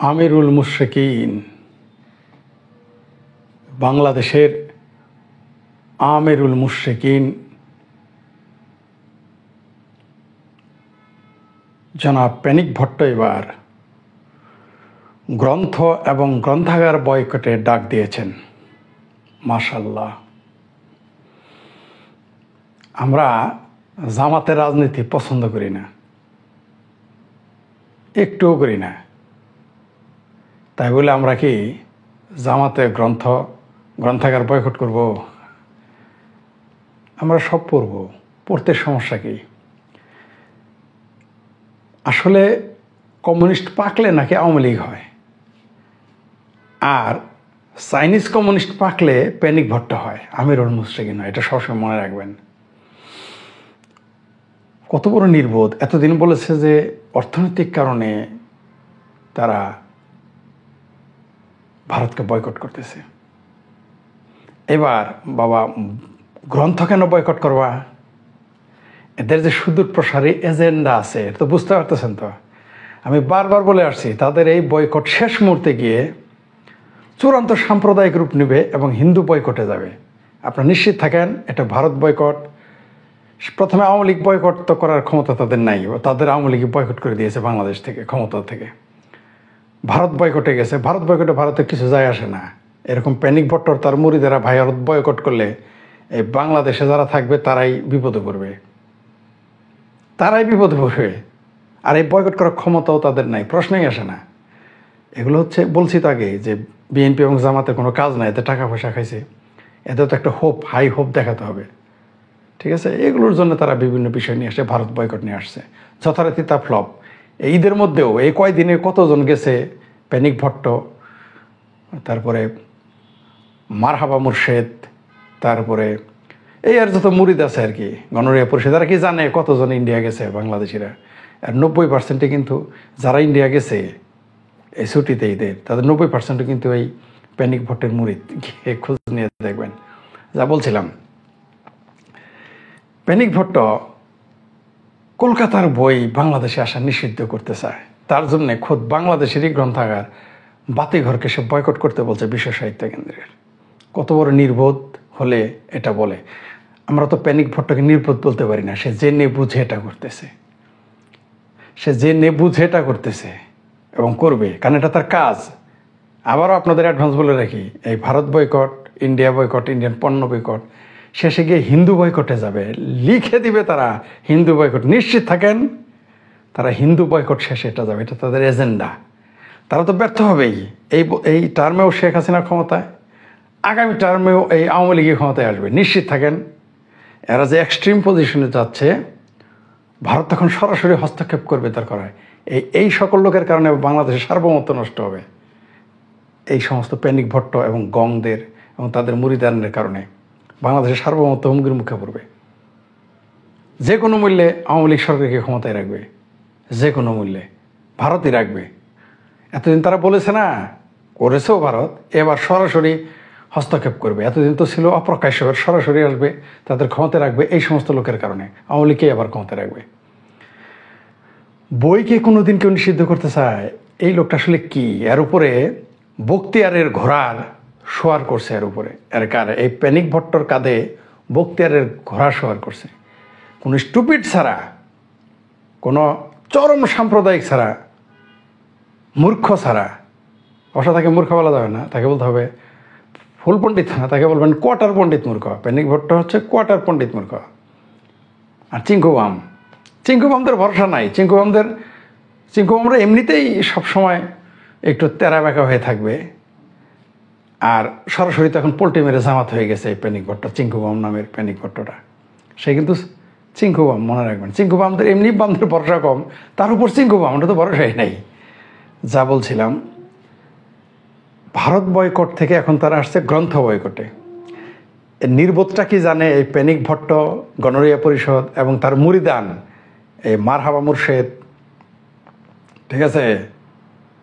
আমিরুল মুশরিকিন, বাংলাদেশের আমিরুল মুশরিকিন জনাব পেনিক ভট্ট এবার গ্রন্থ এবং গ্রন্থাগার বয়কটের ডাক দিয়েছেন। মাশাআল্লাহ। আমরা জামাতের রাজনীতি পছন্দ করি না, একটুও করি না। তাই বলে আমরা কি জামাতে গ্রন্থাগার বয়কট করব? আমরা সব পড়ব, পড়তে সমস্যা কি? আসলে কমিউনিস্ট পাকলে নাকি আওয়ামী লীগ হয়, আর চাইনিজ কমিউনিস্ট পাকলে পেনিক ভট্ট হয়, আমিরুল মুশরিকিন হয়। এটা সবসময় মনে রাখবেন। কত বড় নির্বোধ! এতদিন বলেছে যে অর্থনৈতিক কারণে তারা ভারতকে বয়কট করতেছে। এবার বাবা গ্রন্থ কেন বয়কট করবা? এদের যে সুদূর প্রসারী এজেন্ডা আছে, এটা তো বুঝতে পারতেছেন তো। আমি বারবার বলে আসছি, তাদের এই বয়কট শেষ মুহূর্তে গিয়ে চূড়ান্ত সাম্প্রদায়িক রূপ নেবে এবং হিন্দু বয়কটে যাবে। আপনারা নিশ্চিত থাকেন, এটা ভারত বয়কট। প্রথমে আওয়ামী লীগ বয়কট তো করার ক্ষমতা তাদের নাই, তাদের আওয়ামী লীগ বয়কট করে দিয়েছে বাংলাদেশ থেকে, ক্ষমতা থেকে। ভারত বয়কটে গেছে। ভারত বয়কটে ভারতের কিছু যায় আসে না। এরকম পেনিক ভট্টর তার মুরিদেরা ভারত বয়কট করলে এই বাংলাদেশে যারা থাকবে তারাই বিপদে পড়বে, তারাই বিপদে পড়বে। আর এই বয়কট করার ক্ষমতাও তাদের নাই, প্রশ্নই আসে না। এগুলো হচ্ছে, বলছি তো আগে, যে বিএনপি এবং জামাতের কোনো কাজ নাই, এতে টাকা পয়সা খাইছে, এতে তো একটা হাই হোপ দেখাতে হবে, ঠিক আছে? এগুলোর জন্য তারা বিভিন্ন বিষয় নিয়ে আসে, ভারত বয়কট নিয়ে আসছে। যথারীতি তা ফ্লপ। এই ঈদের মধ্যেও এই কয়দিনে কতজন গেছে, পেনিক ভট্ট, তারপরে মারহাবা মুর্শেদ, তারপরে এই আর যত মুরিদ আছে আর কি, গণরিয়া পরিষদ, তারা কি জানে কতজন ইন্ডিয়া গেছে বাংলাদেশিরা? আর 90% কিন্তু যারা ইন্ডিয়া গেছে এই ছুটিতে ঈদের, তাদের 90% কিন্তু এই পেনিক ভট্টের মুরিদ। গিয়ে খোঁজ নিয়ে দেখবেন। যা বলছিলাম, পেনিক ভট্ট কলকাতার বই বাংলাদেশে আসা নিষিদ্ধ করতে চায়। তার জন্য খোদ বাংলাদেশেরই গ্রন্থাগার বাতিঘরকে সে বয়কট করতে বলছে বিশ্ব সাহিত্য কেন্দ্রের। কত বড় নির্বোধ হলে এটা বলে! আমরা তো পেনিক ভট্টকে নির্বোধ বলতে পারি না। সে জেনে বুঝে এটা করতেছে, সে জেনে বুঝে এটা করতেছে এবং করবে, কারণ এটা তার কাজ। আবারও আপনাদের অ্যাডভান্স বলে রাখি, এই Bharat boycott, India boycott, Indian পণ্য বয়কট, শেষে গিয়ে হিন্দু বয়কটে যাবে। লিখে দিবে তারা হিন্দু বয়কট। নিশ্চিত থাকেন, তারা হিন্দু বয়কট শেষে এটা যাবে। এটা তাদের এজেন্ডা। তারা তো ব্যর্থ হবেই। এই টার্মেও শেখ হাসিনা ক্ষমতায়, আগামী টার্মেও এই আওয়ামী লীগের ক্ষমতায় আসবে, নিশ্চিত থাকেন। এরা যে এক্সট্রিম পজিশনে যাচ্ছে, ভারত তখন সরাসরি হস্তক্ষেপ করবে দরকার হয়। এই সকল লোকের কারণে বাংলাদেশের সার্বভৌমত্ব নষ্ট হবে। এই সমস্ত পেনিক ভট্ট এবং গংদের এবং তাদের মুরিদানের কারণে বাংলাদেশের সার্বভৌমত্ব হুমকির মুখে পড়বে। যে কোনো মূল্যে আওয়ামী লীগ সরকারকে ক্ষমতায় রাখবে, যে কোনো মূল্যে ভারতই রাখবে। এতদিন তারা বলেছে না, করেছেও ভারত, এবার সরাসরি হস্তক্ষেপ করবে। এতদিন তো ছিল অপ্রকাশ্য, সরাসরি আসবে, তাদের ক্ষমতায় রাখবে। এই সমস্ত লোকের কারণে আওয়ামী লীগকে আবার ক্ষমতায় রাখবে। বইকে কোনোদিন কেউ নিষিদ্ধ করতে চায়? এই লোকটা আসলে কি? এর উপরে বখতিয়ারের ঘোড়ার শোয়ার করছে, এর উপরে এর কারে, এই পেনিক ভট্টর কাঁধে বখতিয়ারের ঘোড়া শোয়ার করছে। কোনো স্টুপিড ছাড়া, কোনো চরম সাম্প্রদায়িক ছাড়া, মূর্খ ছাড়া। অবশ্য তাকে মূর্খ বলা যাবে না, তাকে বলতে হবে ফুল পণ্ডিত না, তাকে বলবেন কোয়ার্টার পণ্ডিত মূর্খ। পেনিক ভট্ট হচ্ছে কোয়ার্টার পণ্ডিত মূর্খ। আর চিঙ্কুবামদের ভরসা নাই। চিঙ্কুবামরা এমনিতেই সবসময় একটু তেরা বেঁকা হয়ে থাকবে। আর সরাসরি তো এখন পোল্ট্রি মেরে জামাত হয়ে গেছে এই পেনিক ভট্ট, চিঙ্কুবাম নামের পেনিক ভট্টটা। সে কিন্তু চিঙ্কুবাম, মনে রাখবেন। চিঙ্কুবামদের এমনি বামদের ভরসা কম, তার উপর চিঙ্কুবাম, ওটা তো ভরসাই নাই। যা বলছিলাম, ভারত বয়কট থেকে এখন তারা আসছে গ্রন্থ বয়কটে। এর নির্বোধটা কি জানে? এই পেনিক ভট্ট, গণরিয়া পরিষদ এবং তার মুরিদান, এই মারহাবা মুর্শেদ, ঠিক আছে,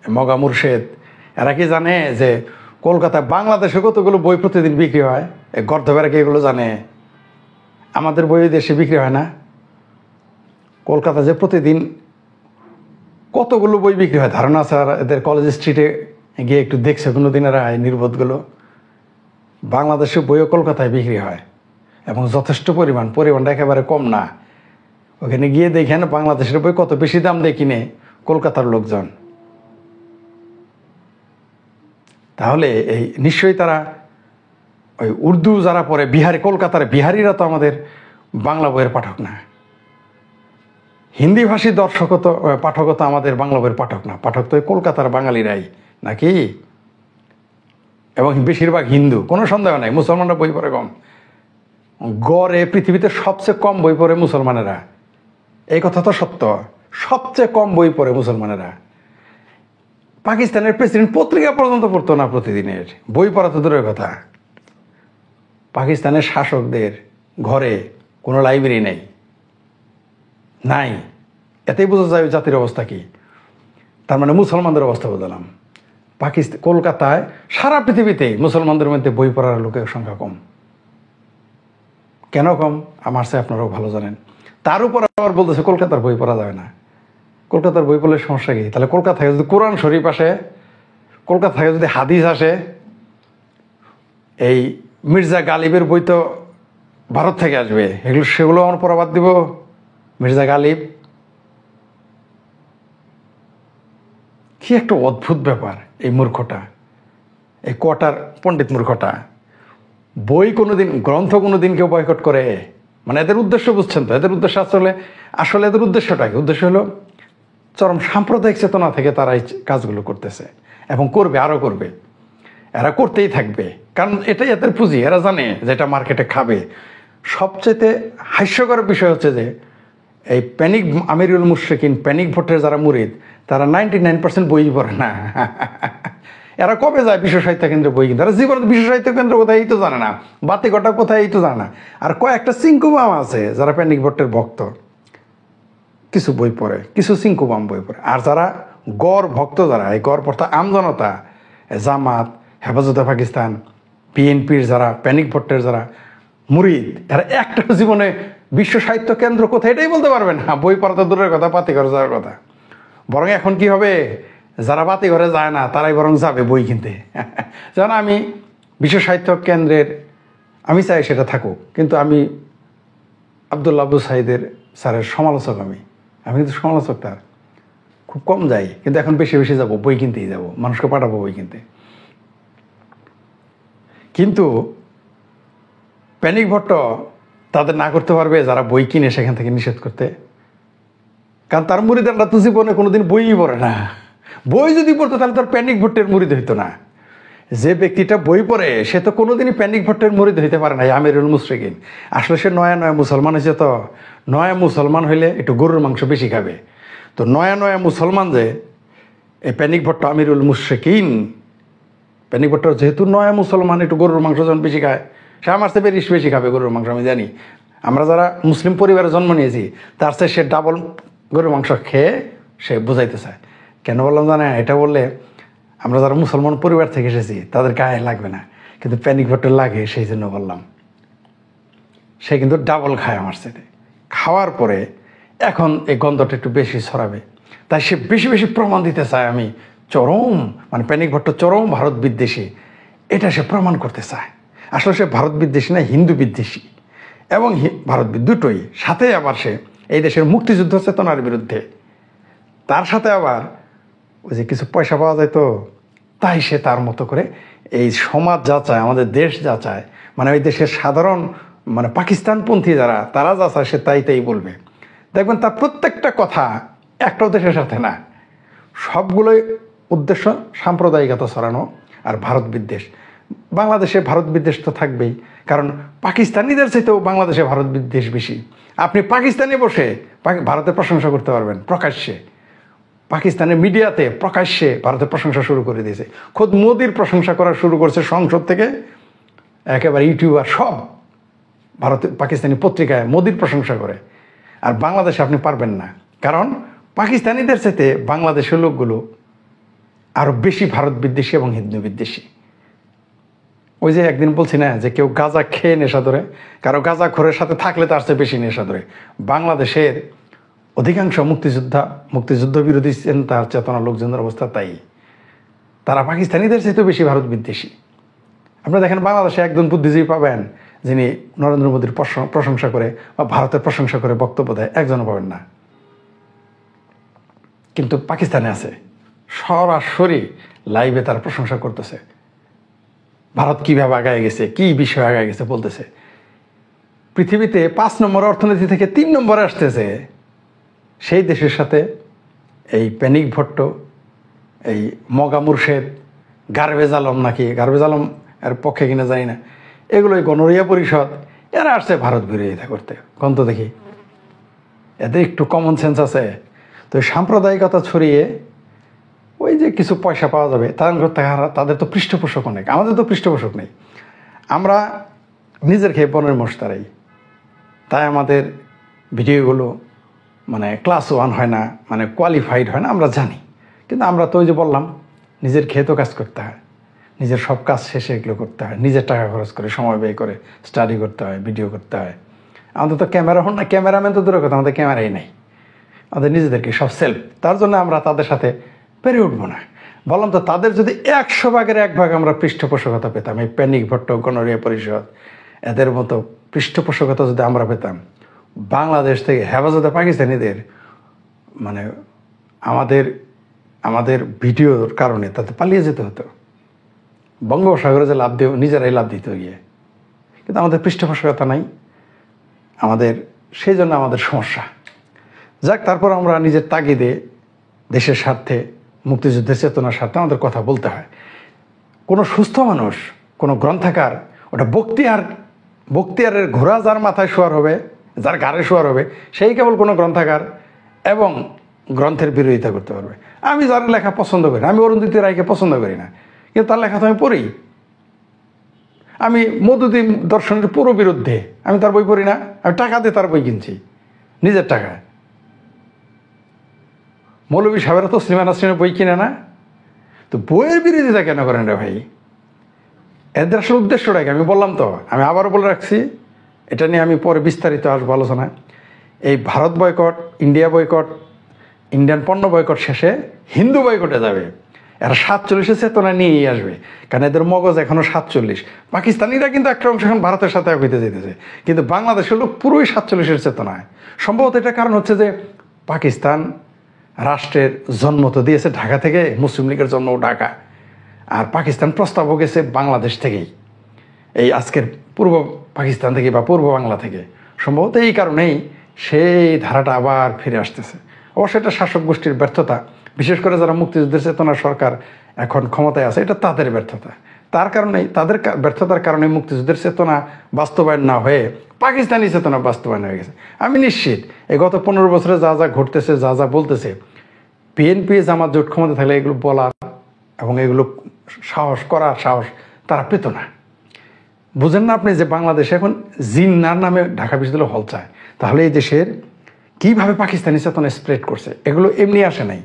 মগা মুর্শেদ, এরা কি জানে যে কলকাতায় বাংলাদেশে কতগুলো বই প্রতিদিন বিক্রি হয়? এই গর্ধবেরা কি এগুলো জানে? আমাদের বই দেশে বিক্রি হয় না? কলকাতা যে প্রতিদিন কতগুলো বই বিক্রি হয় ধারণা আছে? আর এদের কলেজ স্ট্রিটে গিয়ে একটু দেখছে কোনোদিন এরা এই নির্বোধগুলো? বাংলাদেশের বইও কলকাতায় বিক্রি হয় এবং যথেষ্ট পরিমাণটা একেবারে কম না। ওখানে গিয়ে দেখেন বাংলাদেশের বই কত বেশি দাম দিয়ে কিনে কলকাতার লোকজন। তাহলে এই নিশ্চয়ই তারা ওই উর্দু যারা পড়ে কলকাতার বিহারিরা তো আমাদের বাংলা বইয়ের পাঠক না। হিন্দি ভাষী পাঠকও তো আমাদের বাংলা বইয়ের পাঠক না। পাঠক তো কলকাতার বাঙালিরাই নাকি, এবং বেশিরভাগ হিন্দু, কোনো সন্দেহ নাই। মুসলমানরা বই পড়ে কম, গড়ে পৃথিবীতে সবচেয়ে কম বই পড়ে মুসলমানেরা। এই কথা তো সত্য, সবচেয়ে কম বই পড়ে মুসলমানেরা। পাকিস্তানের প্রেসিডেন্ট পত্রিকা পর্যন্ত পড়তো না প্রতিদিনের, বই পড়া তো দূরের কথা। পাকিস্তানের শাসকদের ঘরে কোনো লাইব্রেরি নেই, নাই। এতেই বোঝা যায় জাতির অবস্থা কি। তার মানে মুসলমানদের অবস্থা বোঝালাম। কলকাতায় সারা পৃথিবীতে মুসলমানদের মধ্যে বই পড়ার লোকের সংখ্যা কম। কেন কম আমার চেয়ে আপনারাও ভালো জানেন। তার উপর আবার বলতেছে কলকাতার বই পড়া যাবে না। কলকাতার বই পড়লে সমস্যা কি? তাহলে কলকাতা থেকে যদি কোরআন শরীফ আসে, কলকাতা থেকে যদি হাদিস আসে, এই মির্জা গালিবের বই তো ভারত থেকে আসবে, সেগুলো আমার পড়া বাদ দিব? মির্জা গালিব কি একটা অদ্ভুত ব্যাপার। এই মূর্খটা, এই কোয়ার্টার পণ্ডিত মূর্খটা বই কোনোদিন, গ্রন্থ কোনোদিন কেউ বয়কট করে? মানে এদের উদ্দেশ্য বুঝছেন তো? এদের উদ্দেশ্য আসলে এদের উদ্দেশ্যটা কি? উদ্দেশ্য হলো চরম সাম্প্রদায়িক চেতনা থেকে তারা এই কাজগুলো করতেছে এবং করবে, আরও করবে। এরা করতেই থাকবে, কারণ এটাই এদের পুঁজি। এরা জানে যে এটা মার্কেটে খাবে। সবচেয়ে হাস্যকর বিষয় হচ্ছে যে এই প্যানিক আমিরুল মুশরিকিন, প্যানিক ভোটের যারা মুরিদ, তারা 99% বই পড়ে না। এরা কবে যায় বিশ্ব সাহিত্য কেন্দ্রে বই কিনতে? এরা জীবনে বিশ্ব সাহিত্য কেন্দ্র কোথায় এই তো জানে না, বাতিঘটা কোথায় এই তো জানে না। আর কয়েকটা চিঙ্কুবাম আছে যারা প্যানিক ভোটের ভক্ত, কিছু বই পড়ে, কিছু চিঙ্কুবাম বই পড়ে। আর যারা গড় ভক্ত, যারা এই গড় পড়তা আমজনতা, জামাত, হেফাজতে পাকিস্তান, বিএনপির যারা প্যানিক ভোটের যারা মুরিদ, এরা একটা জীবনে বিশ্ব সাহিত্য কেন্দ্র কোথায় এটাই বলতে পারবে না। বই পড়া তো দূরের কথা, বাতিঘরে যাওয়ার কথা। বরং এখন কি হবে, যারা বাতিঘরে যায় না তারাই বরং যাবে বই কিনতে। যেমন আমি বিশ্ব সাহিত্য কেন্দ্রের, আমি চাই সেটা থাকুক, কিন্তু আমি আব্দুল্লাহ আবু সাইদের স্যারের সমালোচক। আমি কিন্তু সমালোচক, তার খুব কম যাই, কিন্তু এখন বেশি বেশি যাবো, বই কিনতেই যাবো, মানুষকে পাঠাবো বই কিনতে। কিন্তু প্যানিক ভট্ট তাদের না করতে পারবে যারা বই কিনে সেখান থেকে নিষেধ করতে, কারণ তার মুরিদানরা তো জীবনে কোনোদিন বইই পড়ে না। বই যদি পড়তো তাহলে তার প্যানিক ভট্টের মুরিদ হইতো না। যে ব্যক্তিটা বই পড়ে সে তো কোনোদিনই প্যানিক ভট্টের মুরিদ হইতে পারে না, আমিরুল মুশরিকিন। আসলে সে নয়া মুসলমান হয়েছে। তো নয়া মুসলমান হইলে একটু গরুর মাংস বেশি খাবে। তো নয়া মুসলমান যে এই প্যানিক ভট্ট আমিরুল মুশরিকিন, প্যানিক ভট্ট যেহেতু নয়া মুসলমান, একটু গরুর মাংস যখন বেশি খায়, সে আমার চেয়ে বেশি খাবে গরুর মাংস। আমি জানি, আমরা যারা মুসলিম পরিবারে জন্ম নিয়েছি তার চেয়ে সে ডাবল গরুর মাংস খেয়ে সে বুঝাইতে চায়। কেন বললাম জানে? এটা বললে আমরা যারা মুসলমান পরিবার থেকে এসেছি তাদের গায়ে লাগবে না, কিন্তু প্যানিক ভট্টের লাগে, সেই জন্য বললাম। সে কিন্তু ডাবল খায় আমার সাথে। খাওয়ার পরে এখন এই গন্ধটা একটু বেশি ছড়াবে, তাই সে বেশি বেশি প্রমাণ দিতে চায় আমি চরম, মানে প্যানিক ভট্ট চরম ভারত বিদ্বেষী, এটা সে প্রমাণ করতে চায়। আসলে সে ভারত বিদ্বেষী না, হিন্দু বিদ্বেষী এবং ভারত দুটোই। সাথে আবার সে এই দেশের মুক্তিযুদ্ধ চেতনার বিরুদ্ধে, তার সাথে আবার ওই যে কিছু পয়সা পাওয়া যায় তো, তাই সে তার মতো করে এই সমাজ যা চায়, আমাদের দেশ যা চায়, মানে ওই দেশের সাধারণ, মানে পাকিস্তানপন্থী যারা, তারা যা চায় সে তাই বলবে। দেখবেন তার প্রত্যেকটা কথা একটাও দেশের সাথে না, সবগুলোই উদ্দেশ্য সাম্প্রদায়িকতা ছড়ানো আর ভারত বিদ্বেষ। বাংলাদেশে ভারত বিদ্বেষ তো থাকবেই, কারণ পাকিস্তানিদের চাইতেও বাংলাদেশে ভারত বিদ্বেষ বেশি। আপনি পাকিস্তানে বসে ভারতের প্রশংসা করতে পারবেন প্রকাশ্যে, পাকিস্তানের মিডিয়াতে প্রকাশ্যে ভারতের প্রশংসা শুরু করে দিয়েছে। খোদ মোদির প্রশংসা করা শুরু করছে সংসদ থেকে, একেবারে ইউটিউবার সব পাকিস্তানি পত্রিকায় মোদির প্রশংসা করে। আর বাংলাদেশে আপনি পারবেন না, কারণ পাকিস্তানিদের চাইতে বাংলাদেশের লোকগুলো আরও বেশি ভারত বিদ্বেষী এবং হিন্দু বিদ্বেষী। ওই যে একদিন বলছি না যে কেউ গাঁজা খেয়ে নেশা ধরে, কারো গাঁজা খোরের সাথে থাকলে তার চেয়ে বেশি নেশা ধরে। বাংলাদেশের অধিকাংশ মুক্তিযুদ্ধ বিরোধী চিন্তার চেতনা লোকজনের অবস্থা তাই। তারা পাকিস্তানিদের চেয়ে বেশি ভারত বিদ্বেষী। আপনারা দেখেন বাংলাদেশে একজন বুদ্ধিজীবী পাবেন যিনি নরেন্দ্র মোদীর প্রশংসা করে বা ভারতের প্রশংসা করে বক্তব্য দেয়, একজনও পাবেন না। কিন্তু পাকিস্তানে আছে, সরাসরি লাইভে তার প্রশংসা করতেছে, ভারত কীভাবে আগায় গেছে, কী বিষয়ে আগায় গেছে বলতেছে। পৃথিবীতে 5 নম্বর অর্থনীতি থেকে 3 নম্বরে আসতেছে সেই দেশের সাথে এই প্যানিক ভট্ট, এই মগা মুর্শেদ, গারবেজ আলম নাকি গারবেজ আলম এর পক্ষে কিনা জানি না, এগুলোই গণরিয়া পরিষদ, এরা আসছে ভারত বিরোধিতা করতে। কন্ত দেখি এদের একটু কমন সেন্স আছে? তো সাম্প্রদায়িকতা ছড়িয়ে ওই যে কিছু পয়সা পাওয়া যাবে তাদের তো পৃষ্ঠপোষক অনেক, আমাদের তো পৃষ্ঠপোষক নেই। আমরা নিজের খেয়ে বনের মোষ তারাই, তাই আমাদের ভিডিওগুলো মানে ক্লাস 1 হয় না, মানে কোয়ালিফাইড হয় না, আমরা জানি। কিন্তু আমরা তো ওই যে বললাম, নিজের খেয়ে তো কাজ করতে হয়, নিজের সব কাজ শেষে এগুলো করতে হয়, নিজের টাকা খরচ করে সময় ব্যয় করে স্টাডি করতে হয়, ভিডিও করতে হয়। আমাদের তো ক্যামেরা হন না, ক্যামেরাম্যান তো দূরের কথা, আমাদের ক্যামেরাই নেই, আমাদের নিজেদেরকে সব সেলফ। তার জন্য আমরা তাদের সাথে পেরে উঠবো না। বললাম তো, তাদের যদি 100 ভাগের 1 ভাগ আমরা পৃষ্ঠপোষকতা পেতাম, এই প্যানিক ভট্ট, গণরিয়া পরিষদ, এদের মতো পৃষ্ঠপোষকতা যদি আমরা পেতাম, বাংলাদেশ থেকে হেফাজতে পাকিস্তানিদের মানে আমাদের ভিডিওর কারণে তাতে পালিয়ে যেতে হতো, বঙ্গোপসাগরে যে লাভ দিয়ে নিজেরাই লাভ দিতে গিয়ে। কিন্তু আমাদের পৃষ্ঠপোষকতা নাই, সেই জন্য আমাদের সমস্যা। যাক, তারপর আমরা নিজের তাগিদে দেশের স্বার্থে, মুক্তিযুদ্ধের চেতনার স্বার্থে আমাদের কথা বলতে হয়। কোনো সুস্থ মানুষ, কোনো গ্রন্থাকার, ওটা বক্তিয়ারের ঘোড়া যার মাথায় শোয়ার হবে, যার ঘাড়ে শোয়ার হবে, সেই কেবল কোনো গ্রন্থাকার এবং গ্রন্থের বিরোধিতা করতে পারবে। আমি যার লেখা পছন্দ করি না, আমি অরুন্ধতী রায়কে পছন্দ করি না, কিন্তু তার লেখা তো আমি পড়ি। আমি মধুদিন দর্শনের পুরো বিরুদ্ধে, আমি তার বই পড়ি না, আমি টাকা দিয়ে তার বই কিনছি, নিজের টাকায়। মৌলভী সাহেবেরা তো তসলিমা নাসরিনের বই কিনে না, তো বইয়ের বিরোধিতা কেন করেন রে ভাই? এদের আসলে উদ্দেশ্যটাকে আমি বললাম তো, আমি আবারও বলে রাখছি, এটা নিয়ে আমি পরে বিস্তারিত আসবো আলোচনায়। এই Bharat boycott, India boycott, Indian পণ্য বয়কট শেষে হিন্দু বয়কটে যাবে। এরা 47-এর চেতনা নিয়েই আসবে, কারণ এদের মগজ এখনও 47। পাকিস্তানিরা কিন্তু একটা অংশ এখন ভারতের সাথে হইতে যেতেছে, কিন্তু বাংলাদেশের লোক পুরোই 47-এর চেতনায়। সম্ভবত এটার কারণ হচ্ছে যে পাকিস্তান রাষ্ট্রের জন্ম তো দিয়েছে ঢাকা থেকে, মুসলিম লীগের জন্ম ঢাকা, আর পাকিস্তান প্রস্তাবও গেছে বাংলাদেশ থেকেই, এই আজকের পূর্ব পাকিস্তান থেকে বা পূর্ব বাংলা থেকে। সম্ভবত এই কারণেই সেই ধারাটা আবার ফিরে আসতেছে। অবশ্য এটা শাসক গোষ্ঠীর ব্যর্থতা, বিশেষ করে যারা মুক্তিযুদ্ধের চেতনা সরকার এখন ক্ষমতায় আছে, এটা তাদের ব্যর্থতা। তার কারণেই, তাদের ব্যর্থতার কারণে মুক্তিযুদ্ধের চেতনা বাস্তবায়ন না হয়ে পাকিস্তানি চেতনা বাস্তবায়ন হয়ে গেছে। আমি নিশ্চিত এই গত 15 বছরে যা যা ঘটতেছে, যা যা বলতেছে, বিএনপি জামাত জোট ক্ষমতা থাকলে এগুলো বলার এবং এগুলো করার সাহস তারা পেত না। বুঝেন না আপনি যে বাংলাদেশে এখন জিন্নার নামে ঢাকা বিশ্ববিদ্যালয় হল চায়? তাহলে এই দেশের কীভাবে পাকিস্তানি চেতনা স্প্রেড করছে, এগুলো এমনি আসে নাই।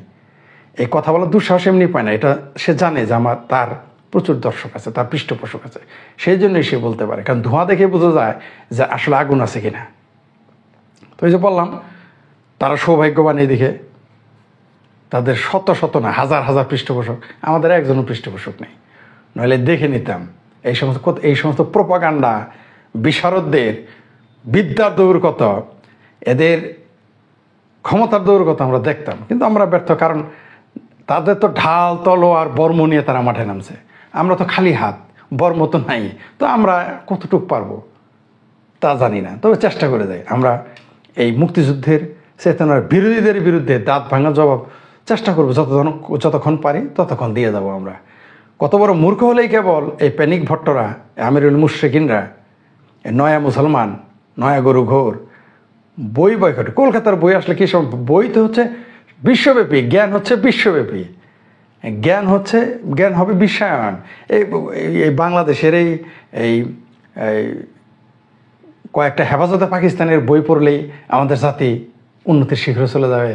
এই কথা বলার দুঃসাহস এমনি পায় না, এটা সে জানে যে তার প্রচুর দর্শক আছে, তার পৃষ্ঠপোষক আছে, সেই জন্যই সে বলতে পারে। কারণ ধোঁয়া দেখে বোঝা যায় যে আসলে আগুন আছে কিনা। তো এই যে বললাম, তারা সৌভাগ্যবান এই দিকে, তাদের শত শত না হাজার হাজার পৃষ্ঠপোষক, আমাদের একজনও পৃষ্ঠপোষক নেই। নইলে দেখে নিতাম এই সমস্ত প্রোপাগান্ডা বিশারদদের বিদ্যার দৌড় কত, এদের ক্ষমতার দৌড় কত আমরা দেখতাম। কিন্তু আমরা ব্যর্থ, কারণ তাদের তো ঢাল তলোয়ার বর্ম নিয়ে তারা মাঠে নামছে, আমরা তো খালি হাত, বর্ম তো নাই। তো আমরা কতটুক পারবো তা জানি না, তবে চেষ্টা করে যাই। আমরা এই মুক্তিযুদ্ধের চেতনার বিরোধীদের বিরুদ্ধে দাঁত ভাঙা জবাব চেষ্টা করবো, যতক্ষণ পারি ততক্ষণ দিয়ে যাব আমরা। কত বড় মূর্খ হলেই কেবল এই প্যানিক ভট্টরা, আমিরুল মুশরিকিনরা, নয়া মুসলমান, নয়া গরু ঘোর বই বয়কট। কলকাতার বই আসলে কী সব, বই তো হচ্ছে বিশ্বব্যাপী, জ্ঞান হচ্ছে বিশ্বব্যাপী, জ্ঞান হবে বিশ্বায়ন। এই বাংলাদেশের এই কয়েকটা হেফাজতে পাকিস্তানের বই পড়লেই আমাদের জাতি উন্নতির শিখরে চলে যাবে।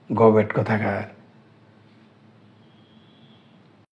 গবেট কোথাকার।